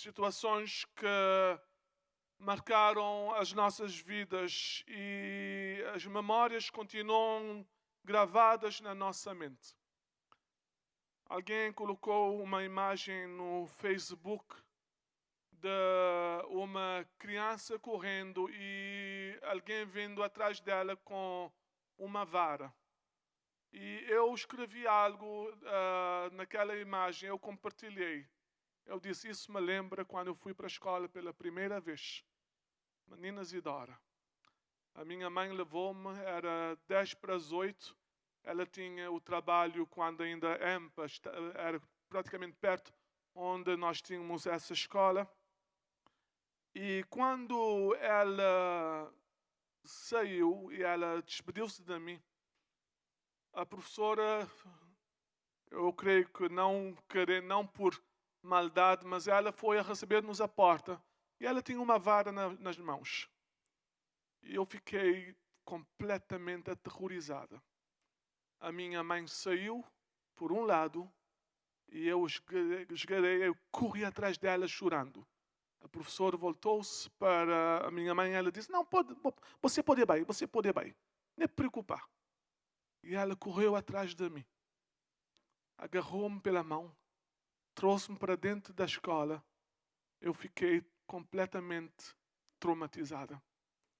situações que marcaram as nossas vidas e as memórias continuam gravadas na nossa mente. Alguém colocou uma imagem no Facebook de uma criança correndo e alguém vindo atrás dela com uma vara. E eu escrevi algo naquela imagem, eu compartilhei. Eu disse, isso me lembra quando eu fui para a escola pela primeira vez. Menina Zidora. A minha mãe levou-me, era 10 para as 8. Ela tinha o trabalho quando ainda EMPA era praticamente perto onde nós tínhamos essa escola. E quando ela saiu e ela despediu-se de mim, a professora, eu creio que não por maldade, mas ela foi a receber-nos à porta e ela tinha uma vara nas mãos. E eu fiquei completamente aterrorizada. A minha mãe saiu por um lado e eu esgarei, eu corri atrás dela chorando. A professora voltou-se para a minha mãe e ela disse, não, você pode ir bem, você pode ir bem. Nem preocupar. E ela correu atrás de mim. Agarrou-me pela mão, trouxe-me para dentro da escola. Eu fiquei completamente traumatizada.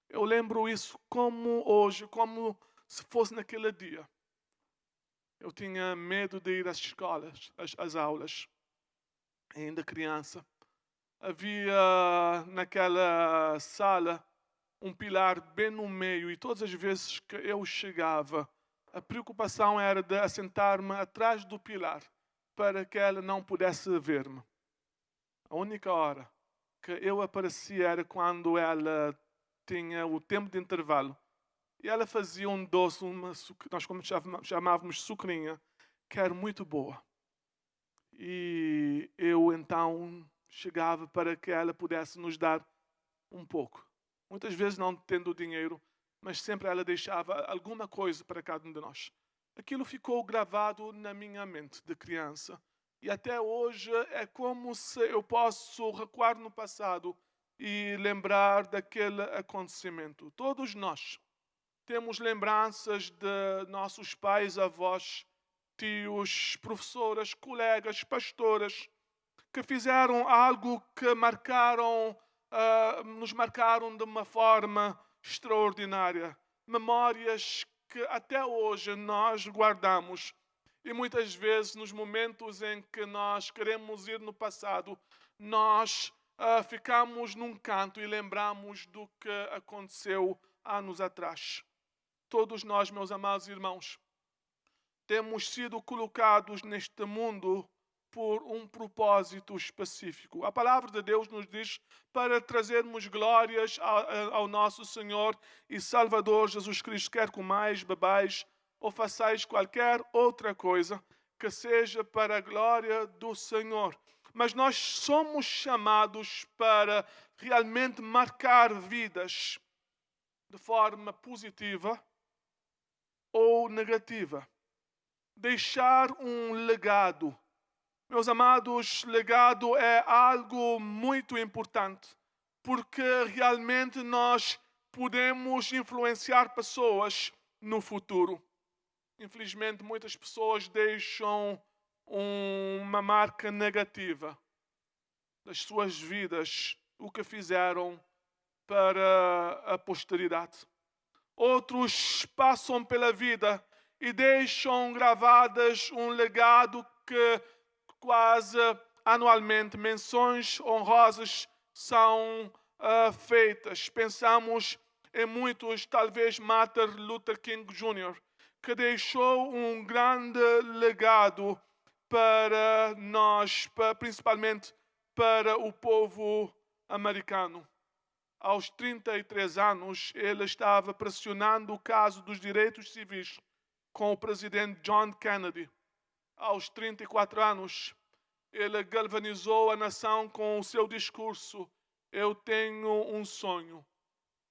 Eu lembro isso como hoje, como se fosse naquele dia. Eu tinha medo de ir às escolas, às aulas, ainda criança. Havia naquela sala um pilar bem no meio e todas as vezes que eu chegava, a preocupação era de assentar-me atrás do pilar para que ela não pudesse ver-me. A única hora que eu aparecia era quando ela tinha o tempo de intervalo. E ela fazia um doce, nós como chamávamos sucrinha, que era muito boa. E eu então chegava para que ela pudesse nos dar um pouco. Muitas vezes não tendo dinheiro, mas sempre ela deixava alguma coisa para cada um de nós. Aquilo ficou gravado na minha mente de criança. E até hoje é como se eu posso recuar no passado e lembrar daquele acontecimento. Todos nós temos lembranças de nossos pais, avós, tios, professoras, colegas, pastoras, que fizeram algo que nos marcaram de uma forma extraordinária. Memórias que até hoje nós guardamos. E muitas vezes, nos momentos em que nós queremos ir no passado, nós ficamos num canto e lembramos do que aconteceu anos atrás. Todos nós, meus amados irmãos, temos sido colocados neste mundo por um propósito específico. A palavra de Deus nos diz para trazermos glórias ao nosso Senhor e Salvador Jesus Cristo, quer comais, bebais ou façais qualquer outra coisa, que seja para a glória do Senhor. Mas nós somos chamados para realmente marcar vidas de forma positiva ou negativa. Deixar um legado. Meus amados, legado é algo muito importante, porque realmente nós podemos influenciar pessoas no futuro. Infelizmente, muitas pessoas deixam uma marca negativa das suas vidas, o que fizeram para a posteridade. Outros passam pela vida e deixam gravadas um legado que quase anualmente menções honrosas são feitas. Pensamos em muitos, talvez Martin Luther King Jr., que deixou um grande legado para nós, principalmente para o povo americano. Aos 33 anos, ele estava pressionando o caso dos direitos civis com o presidente John Kennedy. Aos 34 anos, ele galvanizou a nação com o seu discurso Eu tenho um sonho.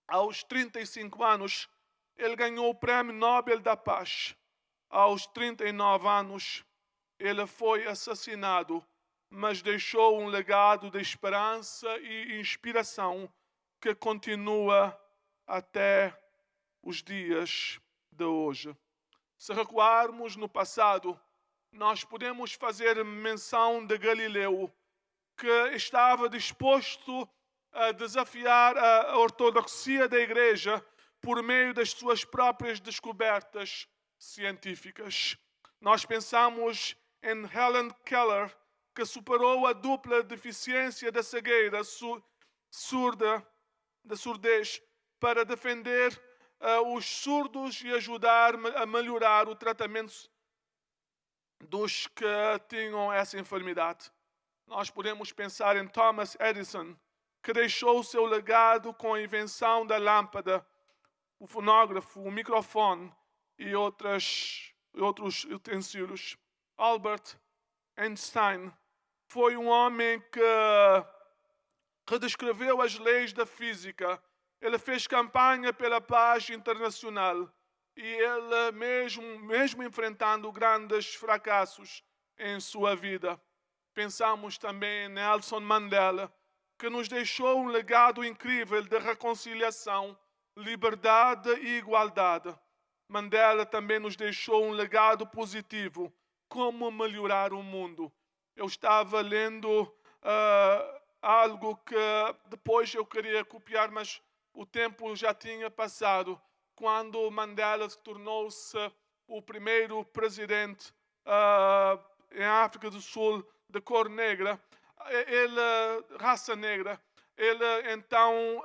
Aos 35 anos, ele ganhou o Prêmio Nobel da Paz. Aos 39 anos, ele foi assassinado mas deixou um legado de esperança e inspiração que continua até os dias de hoje. Se recuarmos no passado, nós podemos fazer menção de Galileu, que estava disposto a desafiar a ortodoxia da Igreja por meio das suas próprias descobertas científicas. Nós pensamos em Helen Keller, que superou a dupla deficiência da cegueira da surdez, para defender os surdos e ajudar a melhorar o tratamento dos que tinham essa enfermidade. Nós podemos pensar em Thomas Edison, que deixou seu legado com a invenção da lâmpada, o fonógrafo, o microfone e outros utensílios. Albert Einstein foi um homem que redescreveu as leis da física. Ele fez campanha pela paz internacional e ele, mesmo enfrentando grandes fracassos em sua vida. Pensamos também em Nelson Mandela, que nos deixou um legado incrível de reconciliação, liberdade e igualdade. Mandela também nos deixou um legado positivo, como melhorar o mundo. Eu estava lendo algo que depois eu queria copiar, mas o tempo já tinha passado, quando Mandela tornou-se o primeiro presidente em África do Sul de cor negra, raça negra. Ele então,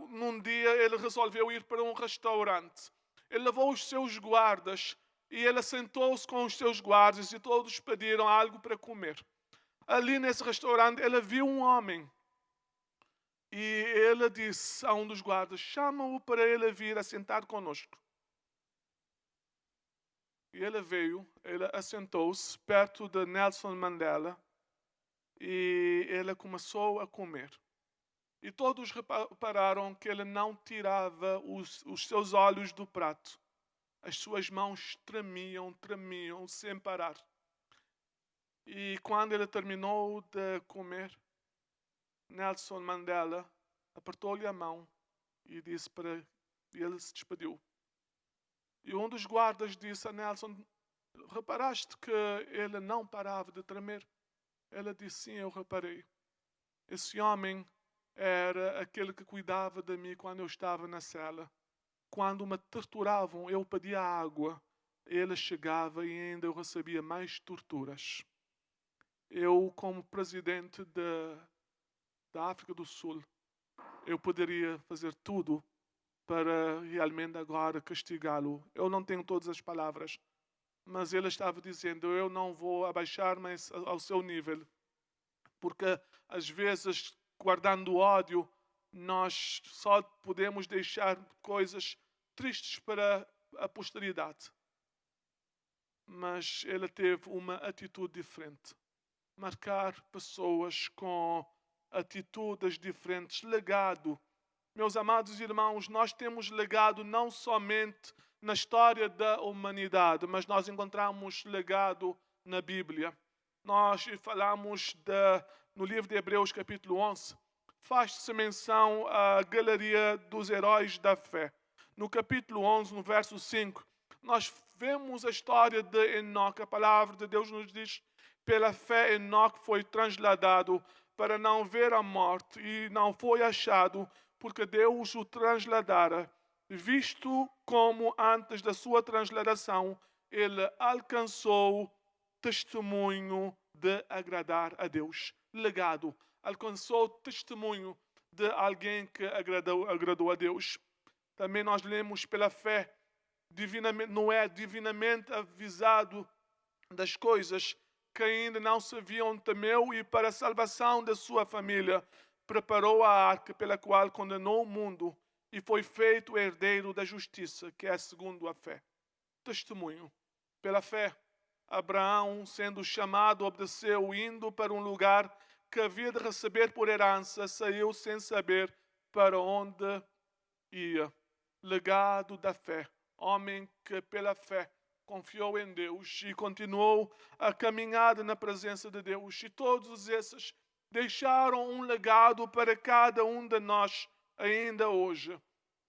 num dia, ele resolveu ir para um restaurante. Ele levou os seus guardas e ele sentou-se com os seus guardas e todos pediram algo para comer. Ali nesse restaurante ele viu um homem e ele disse a um dos guardas: chama-o para ele vir a sentar conosco. E ele veio, ele assentou-se perto de Nelson Mandela e ele começou a comer. E todos repararam que ele não tirava os seus olhos do prato. As suas mãos tremiam sem parar. E quando ele terminou de comer, Nelson Mandela apertou-lhe a mão e disse para ele se despediu. E um dos guardas disse a Nelson: reparaste que ele não parava de tremer? Ele disse: sim, eu reparei. Esse homem era aquele que cuidava de mim quando eu estava na cela. Quando me torturavam, eu pedia água. Ele chegava e ainda eu recebia mais torturas. Eu, como presidente da África do Sul, eu poderia fazer tudo para realmente agora castigá-lo. Eu não tenho todas as palavras, mas ele estava dizendo: eu não vou abaixar-me ao seu nível, porque às vezes, guardando ódio, nós só podemos deixar coisas tristes para a posteridade. Mas ele teve uma atitude diferente. Marcar pessoas com atitudes diferentes, legado. Meus amados irmãos, nós temos legado não somente na história da humanidade, mas nós encontramos legado na Bíblia. Nós falamos no livro de Hebreus, capítulo 11, faz-se menção à galeria dos heróis da fé. No capítulo 11, no verso 5, nós vemos a história de Enoque. A palavra de Deus nos diz: pela fé Enoque foi transladado para não ver a morte e não foi achado, porque Deus o transladara, visto como antes da sua transladação ele alcançou testemunho de agradar a Deus. Legado. Alcançou testemunho de alguém que agradou a Deus. Também nós lemos pela fé, Noé divinamente avisado das coisas que ainda não se viam, temeu e para a salvação da sua família preparou a arca pela qual condenou o mundo e foi feito herdeiro da justiça, que é segundo a fé. Testemunho. Pela fé, Abraão, sendo chamado, obedeceu, indo para um lugar que havia de receber por herança, saiu sem saber para onde ia. Legado da fé. Homem que pela fé confiou em Deus e continuou a caminhada na presença de Deus. E todos esses deixaram um legado para cada um de nós ainda hoje.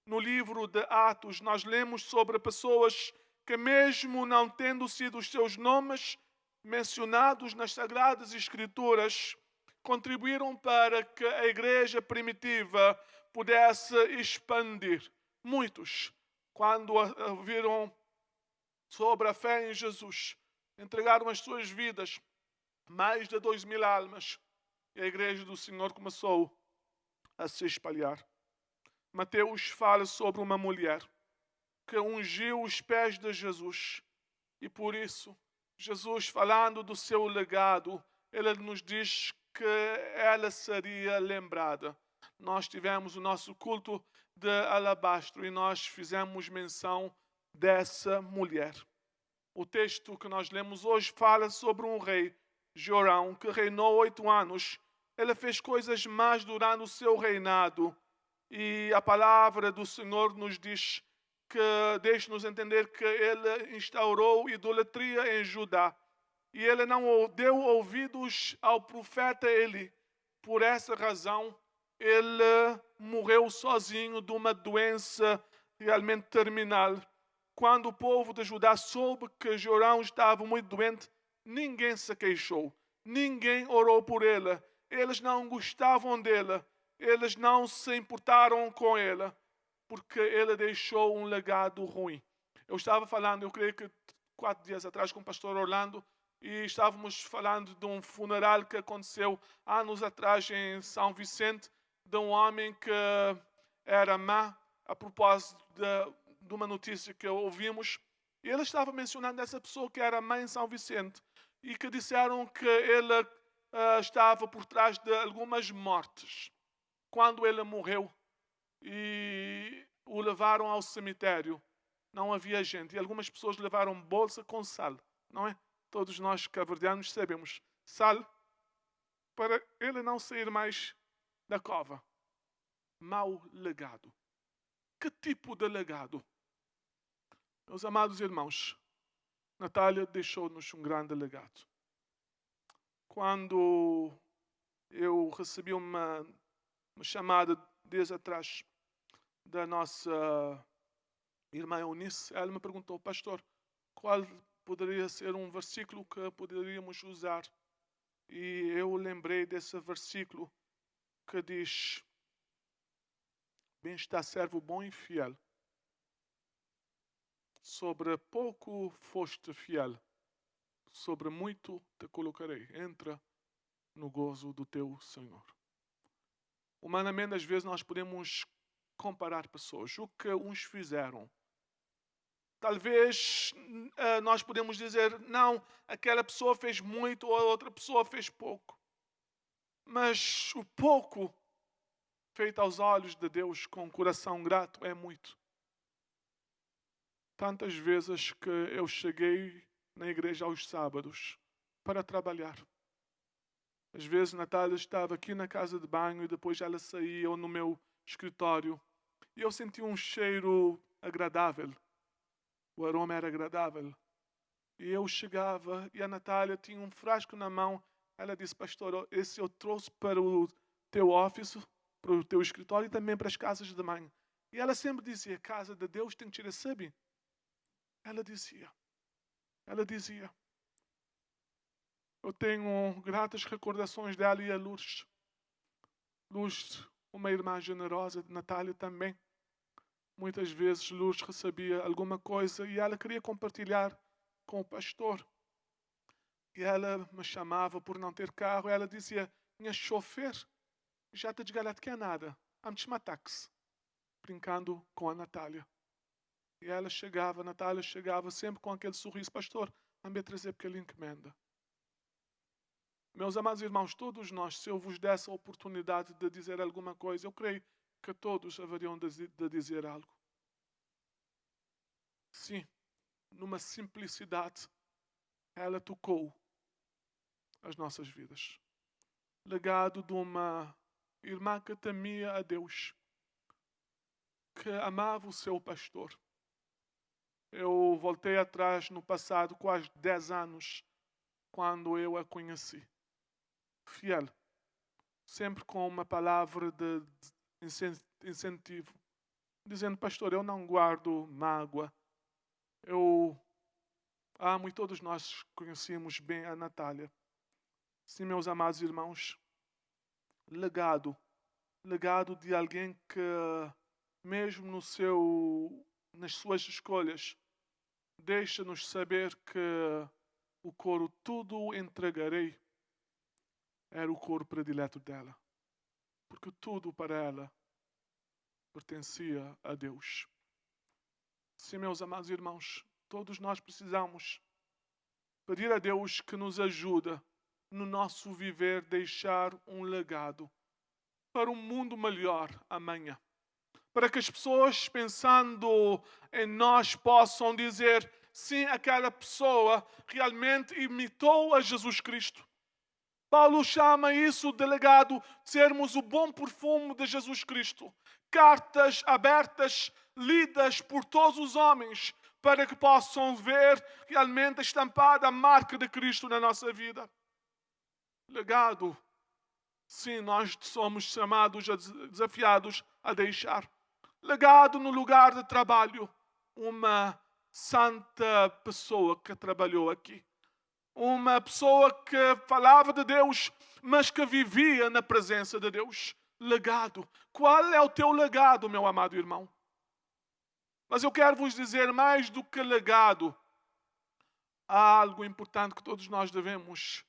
No livro de Atos, nós lemos sobre pessoas que, mesmo não tendo sido os seus nomes mencionados nas Sagradas Escrituras, contribuíram para que a igreja primitiva pudesse expandir. Muitos, quando viram sobre a fé em Jesus, entregaram as suas vidas, mais de 2.000 almas, e a igreja do Senhor começou a se espalhar. Mateus fala sobre uma mulher que ungiu os pés de Jesus, e por isso, Jesus, falando do seu legado, ele nos diz que ela seria lembrada. Nós tivemos o nosso culto de alabastro e nós fizemos menção dessa mulher. O texto que nós lemos hoje fala sobre um rei, Jorão, que reinou 8 anos. Ele fez coisas más durante o seu reinado. E a palavra do Senhor nos diz que, deixa-nos entender que ele instaurou idolatria em Judá. E ele não deu ouvidos ao profeta Eli. Por essa razão, ele morreu sozinho de uma doença realmente terminal. Quando o povo de Judá soube que Jorão estava muito doente, ninguém se queixou, ninguém orou por ele. Eles não gostavam dele, eles não se importaram com ele, porque ele deixou um legado ruim. Eu estava falando, eu creio que 4 dias atrás, com o pastor Orlando, e estávamos falando de um funeral que aconteceu anos atrás em São Vicente, de um homem que era má, a propósito de uma notícia que ouvimos. E ele estava mencionando essa pessoa que era má em São Vicente e que disseram que ele estava por trás de algumas mortes. Quando ele morreu e o levaram ao cemitério, não havia gente. E algumas pessoas levaram bolsa com sal, não é? Todos nós cabo-verdianos sabemos. Sal para ele não sair mais da cova. Mau legado. Que tipo de legado? Meus amados irmãos, Natália deixou-nos um grande legado. Quando eu recebi uma chamada dias atrás da nossa irmã Eunice, ela me perguntou: pastor, qual poderia ser um versículo que poderíamos usar? E eu lembrei desse versículo que diz: bem está servo bom e fiel. Sobre pouco foste fiel, sobre muito te colocarei. Entra no gozo do teu Senhor. Humanamente, às vezes, nós podemos comparar pessoas. O que uns fizeram. Talvez nós podemos dizer: não, aquela pessoa fez muito ou a outra pessoa fez pouco. Mas o pouco feito aos olhos de Deus com um coração grato é muito. Tantas vezes que eu cheguei na igreja aos sábados para trabalhar. Às vezes Natália estava aqui na casa de banho e depois ela saía ou no meu escritório. E eu sentia um cheiro agradável. O aroma era agradável. E eu chegava e a Natália tinha um frasco na mão. Ela disse: pastor, esse eu trouxe para o teu office, para o teu escritório e também para as casas de banho. E ela sempre dizia: casa de Deus tem que tirar, sabe? Ela dizia. Eu tenho gratas recordações dela e a Lourdes. Lourdes, uma irmã generosa, de Natália também. Muitas vezes Lourdes recebia alguma coisa e ela queria compartilhar com o pastor. E ela me chamava por não ter carro. Ela dizia: minha chofer, já te desgalhado que é nada. Vamos chamar táxi. Brincando com a Natália. E ela chegava, a Natália chegava sempre com aquele sorriso: pastor, vamos trazer aquela encomenda. Meus amados irmãos, todos nós, se eu vos desse a oportunidade de dizer alguma coisa, eu creio que todos haveriam de dizer algo. Sim, numa simplicidade, ela tocou as nossas vidas. Legado de uma irmã que temia a Deus, que amava o seu pastor, Eu voltei atrás no passado, quase 10 anos, quando eu a conheci. Fiel. Sempre com uma palavra de incentivo. Dizendo, pastor, eu não guardo mágoa. Eu amo e todos nós conhecemos bem a Natália. Sim, meus amados irmãos, legado de alguém que, mesmo nas suas escolhas, deixa-nos saber que o coro tudo entregarei era o coro predileto dela. Porque tudo para ela pertencia a Deus. Sim, meus amados irmãos, todos nós precisamos pedir a Deus que nos ajude no nosso viver, deixar um legado para um mundo melhor amanhã. Para que as pessoas, pensando em nós, possam dizer, sim, aquela pessoa realmente imitou a Jesus Cristo. Paulo chama isso de legado, sermos o bom perfume de Jesus Cristo. Cartas abertas, lidas por todos os homens, para que possam ver realmente estampada a marca de Cristo na nossa vida. Legado. Sim, nós somos chamados, desafiados a deixar. Legado no lugar de trabalho. Uma santa pessoa que trabalhou aqui. Uma pessoa que falava de Deus, mas que vivia na presença de Deus. Legado. Qual é o teu legado, meu amado irmão? Mas eu quero vos dizer, mais do que legado, há algo importante que todos nós devemos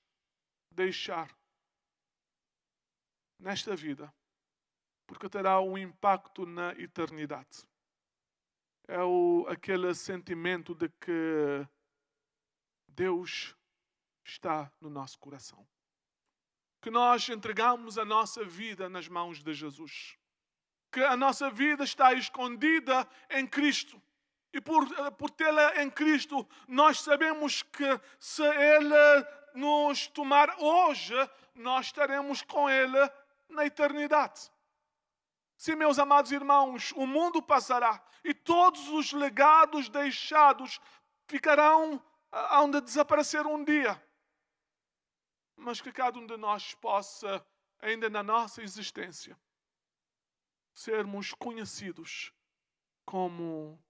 deixar nesta vida, porque terá um impacto na eternidade. É aquele sentimento de que Deus está no nosso coração. Que nós entregamos a nossa vida nas mãos de Jesus. Que a nossa vida está escondida em Cristo. E por tê-la em Cristo, nós sabemos que se Ele nos tomar hoje, nós estaremos com Ele na eternidade. Sim, meus amados irmãos, o mundo passará e todos os legados deixados ficarão onde desaparecer um dia. Mas que cada um de nós possa, ainda na nossa existência, sermos conhecidos como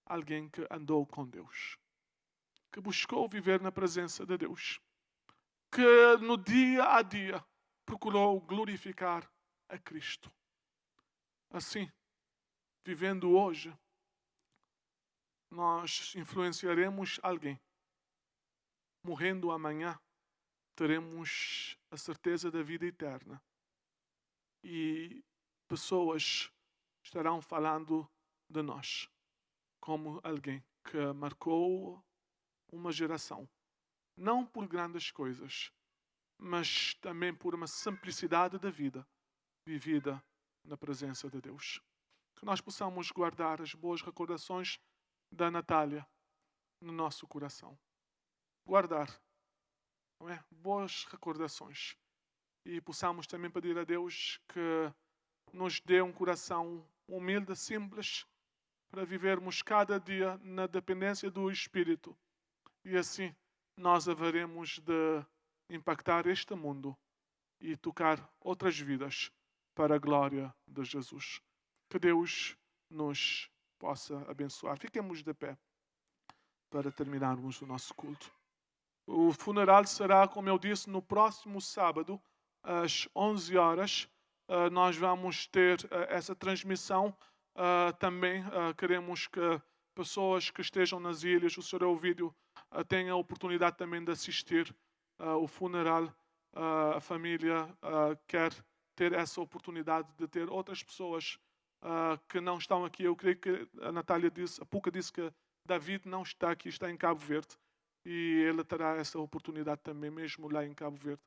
alguém que andou com Deus, que buscou viver na presença de Deus, que no dia a dia procurou glorificar a Cristo. Assim, vivendo hoje, nós influenciaremos alguém. Morrendo amanhã, teremos a certeza da vida eterna. E pessoas estarão falando de nós como alguém que marcou uma geração. Não por grandes coisas, mas também por uma simplicidade da vida vivida na presença de Deus. Que nós possamos guardar as boas recordações da Natália no nosso coração. Guardar, não é? Boas recordações. E possamos também pedir a Deus que nos dê um coração humilde, simples, para vivermos cada dia na dependência do Espírito. E assim nós haveremos de impactar este mundo e tocar outras vidas para a glória de Jesus. Que Deus nos possa abençoar. Fiquemos de pé para terminarmos o nosso culto. O funeral será, como eu disse, no próximo sábado, às 11 horas. Nós vamos ter essa transmissão. Também queremos que pessoas que estejam nas ilhas, o Sr. Ovídio, tenham a oportunidade também de assistir o funeral. A família quer ter essa oportunidade de ter outras pessoas que não estão aqui. Eu creio que a Natália disse, a Puca disse que David não está aqui, está em Cabo Verde. E ele terá essa oportunidade também, mesmo lá em Cabo Verde,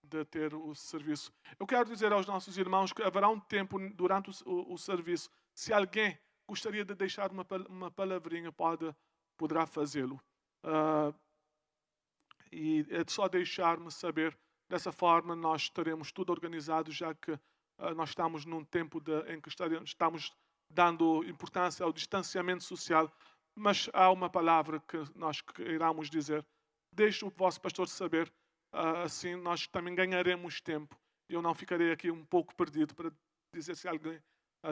de ter o serviço. Eu quero dizer aos nossos irmãos que haverá um tempo durante o serviço. Se alguém gostaria de deixar uma palavrinha, poderá fazê-lo. E é só deixar-me saber. Dessa forma, nós teremos tudo organizado, já que nós estamos num tempo em que estamos dando importância ao distanciamento social. mas há uma palavra que nós iremos dizer. Deixe o vosso pastor saber, assim nós também ganharemos tempo. Eu não ficarei aqui um pouco perdido para dizer se alguém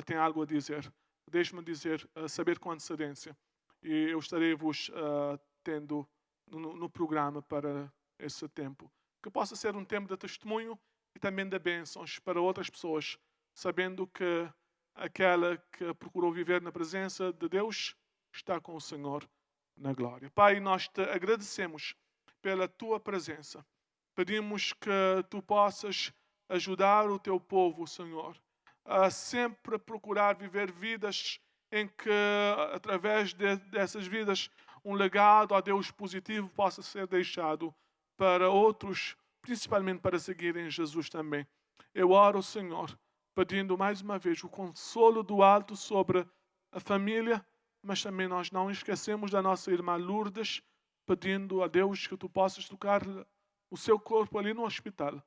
tem algo a dizer. Deixe-me dizer, saber com antecedência. E eu estarei vos tendo no programa para esse tempo. Que possa ser um tempo de testemunho e também de bênçãos para outras pessoas, sabendo que aquela que procurou viver na presença de Deus está com o Senhor na glória. Pai, nós te agradecemos pela tua presença. Pedimos que tu possas ajudar o teu povo, Senhor, a sempre procurar viver vidas em que, através dessas vidas, um legado a Deus positivo possa ser deixado para outros, principalmente para seguirem Jesus também. Eu oro, Senhor, pedindo mais uma vez o consolo do alto sobre a família, mas também nós não esquecemos da nossa irmã Lourdes, pedindo a Deus que tu possas tocar o seu corpo ali no hospital.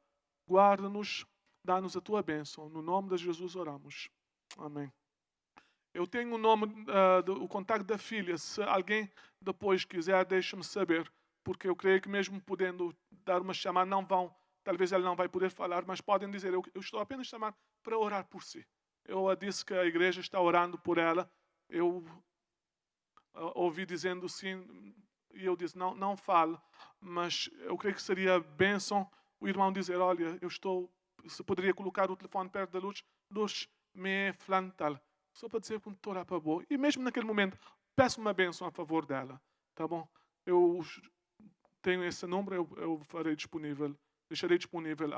Guarda-nos, dá-nos a tua bênção. No nome de Jesus oramos. Amém. Eu tenho o nome, o contato da filha. Se alguém depois quiser, deixe-me saber, porque eu creio que mesmo podendo dar uma chamada, não vão, talvez ela não vai poder falar, mas podem dizer, eu estou apenas a chamar para orar por si. Eu disse que a igreja está orando por ela. Eu ouvi dizendo sim, e eu disse, não fale, mas eu creio que seria bênção o irmão dizer, olha, se poderia colocar o telefone perto da luz me flantal. Só para dizer que estou a orar para boa. E mesmo naquele momento, peço uma bênção a favor dela. Tá bom? Eu tenho esse número, eu farei disponível, deixarei disponível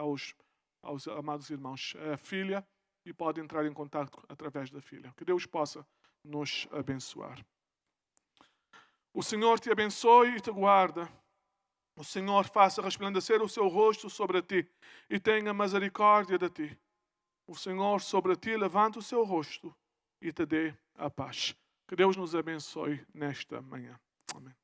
aos amados irmãos. A filha, e pode entrar em contato através da filha. Que Deus possa nos abençoar. O Senhor te abençoe e te guarda. O Senhor faça resplandecer o seu rosto sobre ti e tenha misericórdia de ti. O Senhor sobre ti levanta o seu rosto e te dê a paz. Que Deus nos abençoe nesta manhã. Amém.